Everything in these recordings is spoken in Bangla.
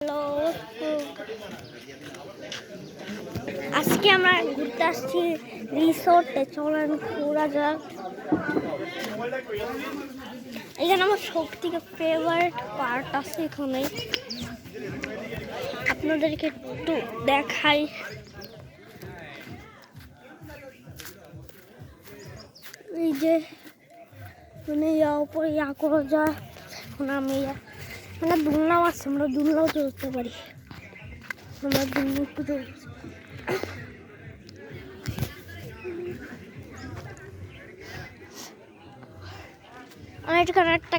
হ্যালো, আজকে আমরা ঘুরতে আসছি রিসোর্টে। চলেন ঘোরা যাক। এখানে আমার সব থেকে ফেভারিট পার্ট আছে। এখানে আপনাদেরকে একটু দেখাই। এই যে মানে উপরে করা যায়। এখন আমি মানে দুলনাও আছে, আমরা দুলনাও চলতে পারি। আমরা দুলনা একটু চলছি। এখানে একটা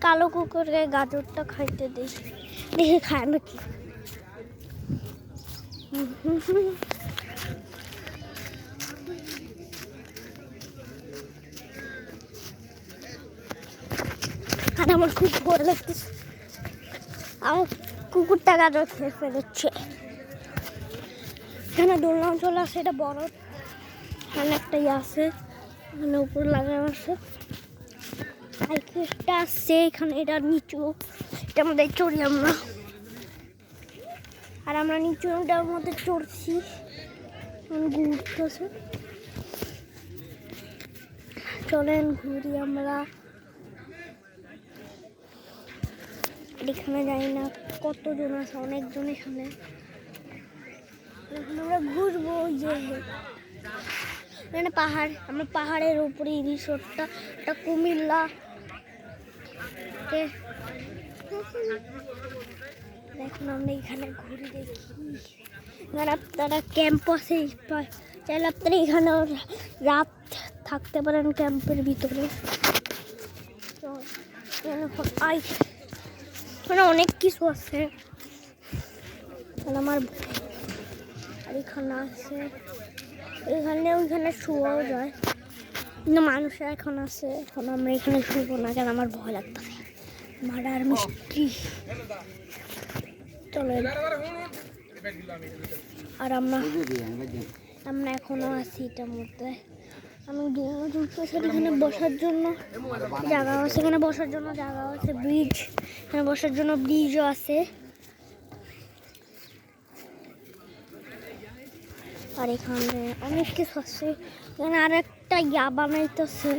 কালো কুকুরকে গাজরটা খাইতে দিই, দেখে খায় নাকি। আর আমার খুব ভয় লাগতেছে, আমার কুকুরটা গাজর খেয়ে ফেলেছে। এখানে দোলনা চলে আসে, এটা বড়। এখানে একটা আছে, এখানে উপর লাগানো আছে। সাইকেলটা আছে এখানে, এটা নিচু, এটার মধ্যে চড়ি আমরা। আর আমরা নিচুটার মধ্যে চড়ছি, ঘুরতেছে। চলেন ঘুরি আমরা। এখানে যাই না কতজন আছে, অনেকজন এখানে। এখন আমরা ঘুরবো। যে এখানে পাহাড়, আমরা পাহাড়ের উপরে রিসোর্টটা, এটা কুমিল্লা। এখন আমরা এখানে ঘুরি, দেখি। এখানে আপনারা ক্যাম্প আছে, চাইলে আপনারা এখানে রাত থাকতে পারেন ক্যাম্পের ভিতরে। মানে অনেক কিছু আছে আমার। আর এখানে আছে, ওইখানে শুয়াও যায়, কিন্তু মানুষের এখন আছে। এখন আমরা এখানে শুবো না, কেন আমার ভয় লাগতেছে। Murder mystery. চলো। আর আমরা এখনো আছি এটার মধ্যে। আমি এখানে বসার জন্য জায়গা আছে, এখানে বসার জন্য জায়গা আছে। ব্রিজ, এখানে বসার জন্য ব্রিজও আছে। আর এখানে অনেক কিছু আছে। এখানে আর একটা বানাইতেছে,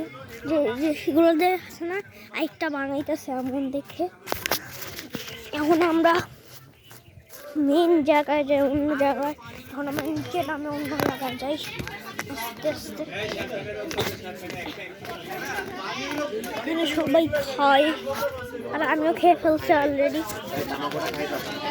যে সেগুলো আছে না, আরেকটা বানাইতেছে এমন দেখে। এখন আমরা মেন জায়গায় যাই, অন্য জায়গায়। এখন আমরা নিচে নামে অন্য জায়গায় যাই আস্তে আস্তে। এখানে সবাই খায়, আর আমিও খেয়ে ফেলছি অলরেডি।